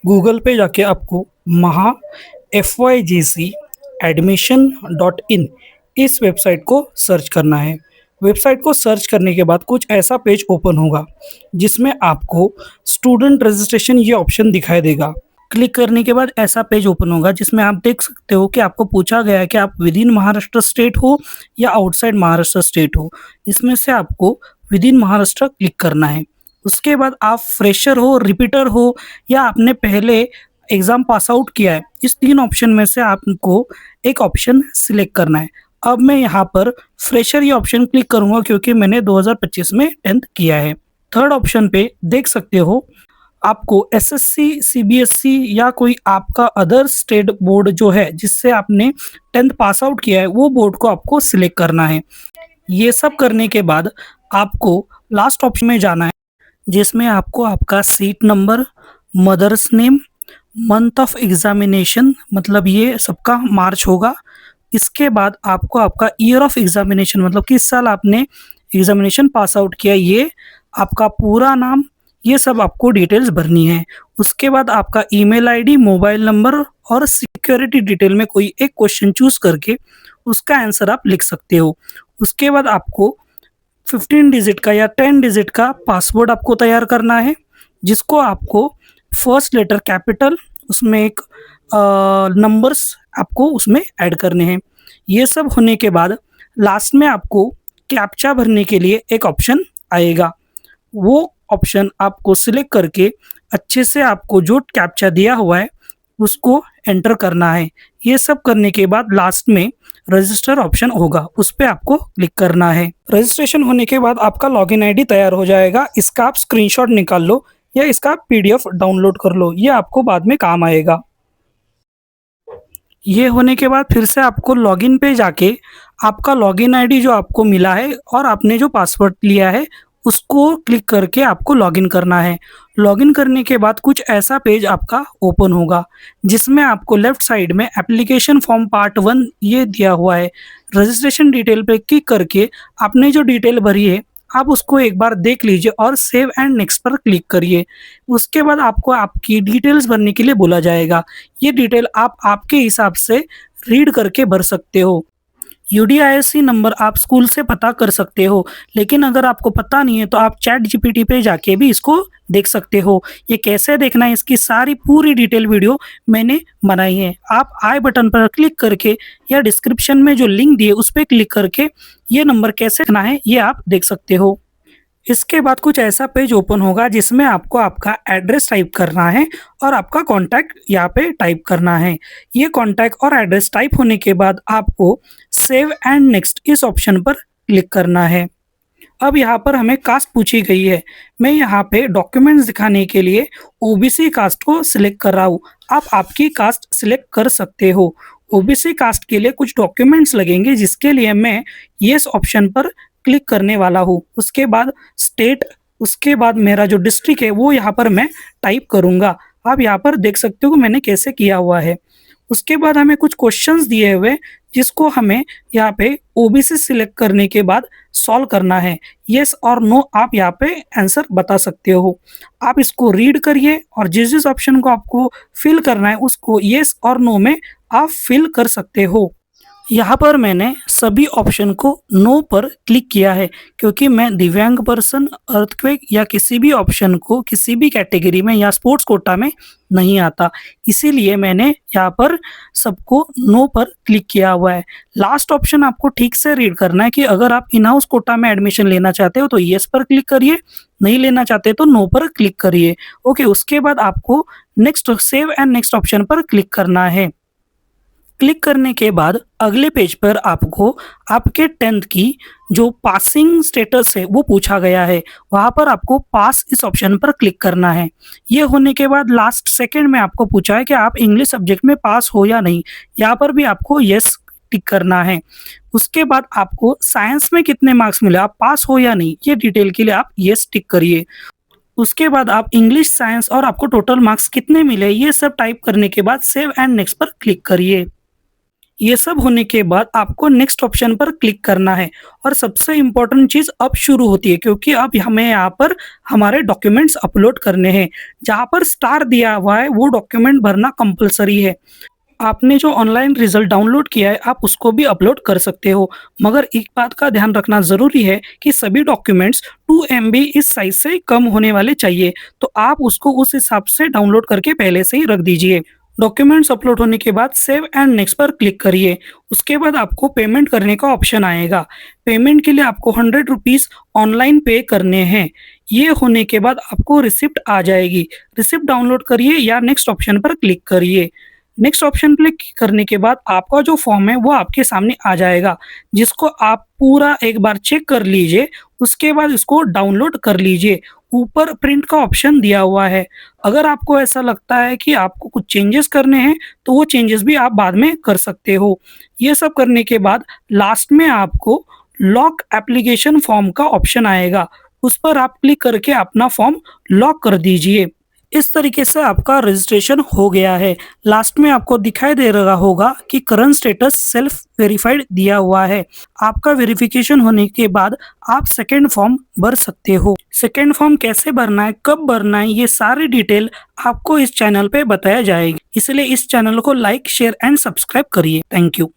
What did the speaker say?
Google पे जाके आपको महा FYGC एडमिशन डॉट इन इस वेबसाइट को सर्च करना है। वेबसाइट को सर्च करने के बाद कुछ ऐसा पेज ओपन होगा जिसमें आपको स्टूडेंट रजिस्ट्रेशन ये ऑप्शन दिखाई देगा। क्लिक करने के बाद ऐसा पेज ओपन होगा जिसमें आप देख सकते हो कि आपको पूछा गया है कि आप विद इन महाराष्ट्र स्टेट हो या आउटसाइड महाराष्ट्र स्टेट हो। इसमें से आपको विद इन महाराष्ट्र क्लिक करना है। उसके बाद आप फ्रेशर हो, रिपीटर हो या आपने पहले एग्ज़ाम पास आउट किया है, इस 3 ऑप्शन में से आपको एक ऑप्शन सिलेक्ट करना है। अब मैं यहाँ पर फ्रेशर ये ऑप्शन क्लिक करूँगा क्योंकि मैंने 2025 में 10th किया है। थर्ड ऑप्शन पे देख सकते हो आपको एसएससी, सीबीएसई या कोई आपका अदर स्टेट बोर्ड जो है जिससे आपने 10th पास आउट किया है वो बोर्ड को आपको सिलेक्ट करना है। ये सब करने के बाद आपको लास्ट ऑप्शन में जाना है जिसमें आपको आपका seat number, mother's name, month of examination मतलब ये सबका मार्च होगा। इसके बाद आपको आपका ईयर ऑफ एग्जामिनेशन मतलब किस साल आपने एग्जामिनेशन पास आउट किया, ये आपका पूरा नाम, ये सब आपको डिटेल्स भरनी है। उसके बाद आपका ईमेल आईडी, मोबाइल नंबर और सिक्योरिटी डिटेल में कोई एक क्वेश्चन चूज करके उसका आंसर आप लिख सकते हो। उसके बाद आपको 15 डिजिट का या 10 डिजिट का पासवर्ड आपको तैयार करना है जिसको आपको फर्स्ट लेटर कैपिटल उसमें एक नंबर्स आपको उसमें ऐड करने हैं। ये सब होने के बाद लास्ट में आपको कैप्चा भरने के लिए एक ऑप्शन आएगा। वो ऑप्शन आपको सिलेक्ट करके अच्छे से आपको जो कैप्चा दिया हुआ है उसको एंटर करना है। ये सब करने के बाद लास्ट में रजिस्टर ऑप्शन होगा, उस पर आपको क्लिक करना है। रजिस्ट्रेशन होने के बाद आपका लॉगिन आईडी तैयार हो जाएगा। इसका आप स्क्रीनशॉट निकाल लो या इसका पीडीएफ डाउनलोड कर लो, ये आपको बाद में काम आएगा। ये होने के बाद फिर से आपको लॉगिन पे जाके आपका लॉगिन आईडी जो आपको मिला है और आपने जो पासवर्ड लिया है उसको क्लिक करके आपको लॉगिन करना है। लॉगिन करने के बाद कुछ ऐसा पेज आपका ओपन होगा जिसमें आपको लेफ्ट साइड में एप्लीकेशन फॉर्म पार्ट 1 ये दिया हुआ है। रजिस्ट्रेशन डिटेल पे क्लिक करके आपने जो डिटेल भरी है आप उसको एक बार देख लीजिए और सेव एंड नेक्स्ट पर क्लिक करिए। उसके बाद आपको आपकी डिटेल्स भरने के लिए बोला जाएगा। ये डिटेल आप आपके हिसाब से रीड करके भर सकते हो। यूडीआईएससी नंबर आप स्कूल से पता कर सकते हो, लेकिन अगर आपको पता नहीं है तो आप चैट जीपीटी पे जाके भी इसको देख सकते हो। ये कैसे देखना है इसकी सारी पूरी डिटेल वीडियो मैंने बनाई है। आप आई बटन पर क्लिक करके या डिस्क्रिप्शन में जो लिंक दिए उस पर क्लिक करके ये नंबर कैसे देखना है ये आप देख सकते हो। इसके बाद कुछ ऐसा पेज ओपन होगा जिसमें आपको आपका एड्रेस टाइप करना है और आपका कॉन्टैक्ट यहाँ पे टाइप करना है। ये कॉन्टैक्ट और एड्रेस टाइप होने के बाद आपको सेव एंड नेक्स्ट इस ऑप्शन पर क्लिक करना है। अब यहाँ पर हमें कास्ट पूछी गई है। मैं यहाँ पे डॉक्यूमेंट्स दिखाने के लिए ओबीसी कास्ट को सिलेक्ट कर रहा हूँ। आप आपकी कास्ट सिलेक्ट कर सकते हो। ओबीसी कास्ट के लिए कुछ डॉक्यूमेंट्स लगेंगे जिसके लिए मैं येस ऑप्शन पर क्लिक करने वाला हूँ। उसके बाद स्टेट, उसके बाद मेरा जो डिस्ट्रिक्ट है वो यहाँ पर मैं टाइप करूँगा। आप यहाँ पर देख सकते हो मैंने कैसे किया हुआ है। उसके बाद हमें कुछ क्वेश्चंस दिए हुए जिसको हमें यहाँ पे ओबीसी सिलेक्ट करने के बाद सॉल्व करना है। यस और नो आप यहाँ पे आंसर बता सकते हो। आप इसको रीड करिए और जिस जिस ऑप्शन को आपको फिल करना है उसको यस और नो में आप फिल कर सकते हो। यहाँ पर मैंने सभी ऑप्शन को नो पर क्लिक किया है क्योंकि मैं दिव्यांग पर्सन, अर्थक्वेक या किसी भी ऑप्शन को किसी भी कैटेगरी में या स्पोर्ट्स कोटा में नहीं आता, इसीलिए मैंने यहाँ पर सबको नो पर क्लिक किया हुआ है। लास्ट ऑप्शन आपको ठीक से रीड करना है कि अगर आप इन हाउस कोटा में एडमिशन लेना चाहते हो तो येस पर क्लिक करिए, नहीं लेना चाहते तो नो पर क्लिक करिए। ओके, उसके बाद आपको next save and next option पर क्लिक करना है। क्लिक करने के बाद अगले पेज पर आपको आपके 10th की जो पासिंग स्टेटस है वो पूछा गया है। वहाँ पर आपको पास इस ऑप्शन पर क्लिक करना है। ये होने के बाद लास्ट सेकंड में आपको पूछा है कि आप इंग्लिश सब्जेक्ट में पास हो या नहीं। यहाँ पर भी आपको यस टिक करना है। उसके बाद आपको साइंस में कितने मार्क्स मिले, आप पास हो या नहीं, ये डिटेल के लिए आप यस टिक करिए। उसके बाद आप इंग्लिश, साइंस और आपको टोटल मार्क्स कितने मिले ये सब टाइप करने के बाद सेव एंड नेक्स्ट पर क्लिक करिए। ये सब होने के बाद आपको नेक्स्ट ऑप्शन पर क्लिक करना है और सबसे इम्पोर्टेंट चीज़ अब शुरू होती है, क्योंकि अब हमें यहाँ पर हमारे डॉक्यूमेंट्स अपलोड करने हैं। जहाँ पर स्टार दिया हुआ है वो डॉक्यूमेंट भरना कंपलसरी है। आपने जो ऑनलाइन रिजल्ट डाउनलोड किया है आप उसको भी अपलोड कर सकते हो, मगर एक बात का ध्यान रखना ज़रूरी है कि सभी डॉक्यूमेंट्स 2 MB इस साइज़ से कम होने वाले चाहिए, तो आप उसको उस हिसाब से डाउनलोड करके पहले से ही रख दीजिए। डॉक्यूमेंट्स अपलोड होने के बाद सेव एंड नेक्स्ट पर क्लिक करिए। उसके बाद आपको पेमेंट करने का ऑप्शन आएगा। पेमेंट के लिए आपको 100 रुपीज़ ऑनलाइन पे करने हैं। ये होने के बाद आपको रिसिप्ट आ जाएगी। रिसिप्ट डाउनलोड करिए या नेक्स्ट ऑप्शन पर क्लिक करिए। नेक्स्ट ऑप्शन क्लिक करने के बाद आपका जो फॉर्म है वो आपके सामने आ जाएगा, जिसको आप पूरा एक बार चेक कर लीजिए। उसके बाद इसको डाउनलोड कर लीजिए। ऊपर प्रिंट का ऑप्शन दिया हुआ है। अगर आपको ऐसा लगता है कि आपको कुछ चेंजेस करने हैं तो वो चेंजेस भी आप बाद में कर सकते हो। ये सब करने के बाद लास्ट में आपको लॉक एप्लीकेशन फॉर्म का ऑप्शन आएगा। उस पर आप क्लिक करके अपना फॉर्म लॉक कर दीजिए। इस तरीके से आपका रजिस्ट्रेशन हो गया है। लास्ट में आपको दिखाई दे रहा होगा कि करंट स्टेटस सेल्फ वेरिफाइड दिया हुआ है। आपका वेरिफिकेशन होने के बाद आप सेकेंड फॉर्म भर सकते हो। सेकेंड फॉर्म कैसे भरना है, कब भरना है, ये सारी डिटेल आपको इस चैनल पे बताया जाएगी। इसलिए इस चैनल को लाइक, शेयर एंड सब्सक्राइब करिए। Thank you.